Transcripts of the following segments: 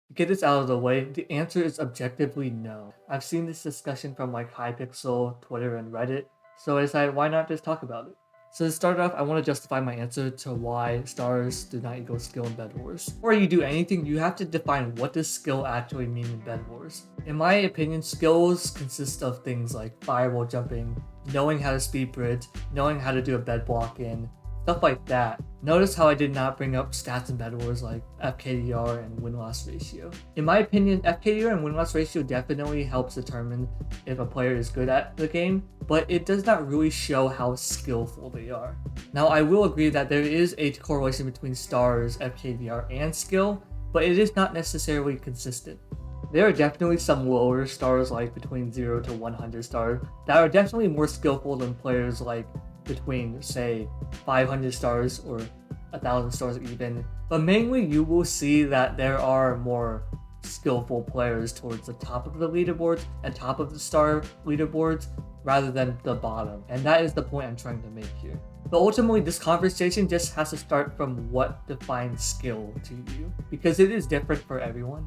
To get this out of the way, the answer is objectively no. I've seen this discussion from like Hypixel, Twitter, and Reddit, so I decided why not just talk about it. So to start off, I want to justify my answer to why stars do not equal skill in Bedwars. Before you do anything, you have to define what does skill actually mean in Bedwars. In my opinion, skills consist of things like firewall jumping, knowing how to speed bridge, knowing how to do a bed block in, stuff like that. Notice how I did not bring up stats in Bedwars like FKDR and win-loss ratio. In my opinion, FKDR and win-loss ratio definitely helps determine if a player is good at the game, but it does not really show how skillful they are. Now, I will agree that there is a correlation between stars, FKDR, and skill, but it is not necessarily consistent. There are definitely some lower stars like between 0 to 100 stars that are definitely more skillful than players like between say 500 stars or 1,000 stars even, but mainly you will see that there are more skillful players towards the top of the leaderboards and top of the star leaderboards rather than the bottom, and that is the point I'm trying to make here. But ultimately, this conversation just has to start from what defines skill to you, because it is different for everyone.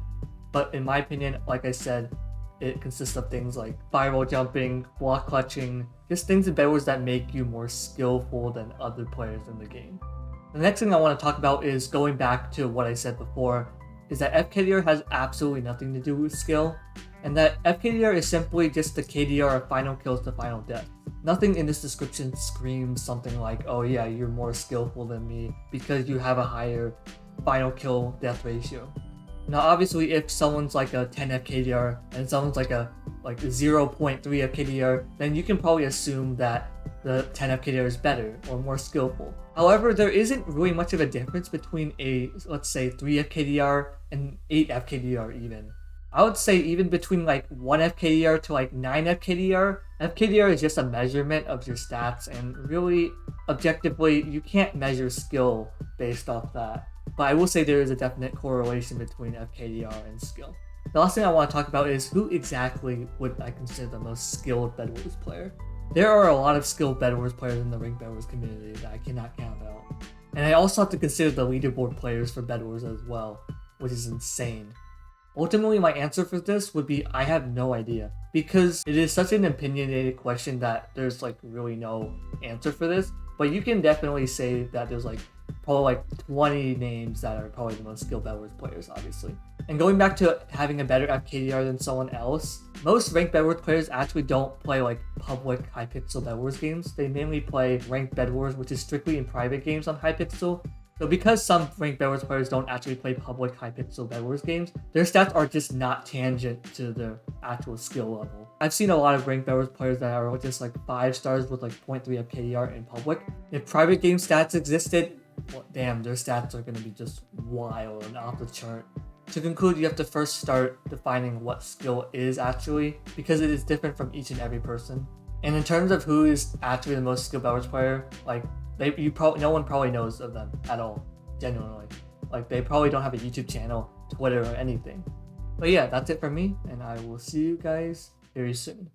But in my opinion, like I said, it consists of things like firewall jumping, block clutching, just things in Bedwars that make you more skillful than other players in the game. The next thing I want to talk about is going back to what I said before, is that FKDR has absolutely nothing to do with skill, and that FKDR is simply just the KDR of final kills to final death. Nothing in this description screams something like, oh yeah, you're more skillful than me because you have a higher final kill death ratio. Now obviously if someone's like a 10 FKDR and someone's like a 0.3 FKDR, then you can probably assume that the 10 FKDR is better or more skillful. However, there isn't really much of a difference between a, let's say, 3 FKDR and 8 FKDR even. I would say even between like 1 FKDR to like 9 FKDR, FKDR is just a measurement of your stats, and really, objectively, you can't measure skill based off that. But I will say there is a definite correlation between FKDR and skill. The last thing I want to talk about is who exactly would I consider the most skilled Bedwars player. There are a lot of skilled Bedwars players in the ranked Bedwars community that I cannot count out. And I also have to consider the leaderboard players for Bedwars as well, which is insane. Ultimately, my answer for this would be I have no idea, because it is such an opinionated question that there's like really no answer for this, but you can definitely say that there's like probably like 20 names that are probably the most skilled Bedwars players, obviously. And going back to having a better FKDR than someone else, most ranked Bedwars players actually don't play like public Hypixel Bedwars games. They mainly play ranked Bedwars, which is strictly in private games on Hypixel. So because some ranked Bedwars players don't actually play public Hypixel Bedwars games, their stats are just not tangent to their actual skill level. I've seen a lot of ranked Bedwars players that are just like 5 stars with like 0.3 FKDR in public. If private game stats existed, well, damn, their stats are going to be just wild and off the chart. To conclude, you have to first start defining what skill is actually, because it is different from each and every person. And in terms of who is actually the most skilled Bedwars player, like no one probably knows of them at all, genuinely. Like they probably don't have a YouTube channel, Twitter, or anything. But yeah, that's it for me, and I will see you guys very soon.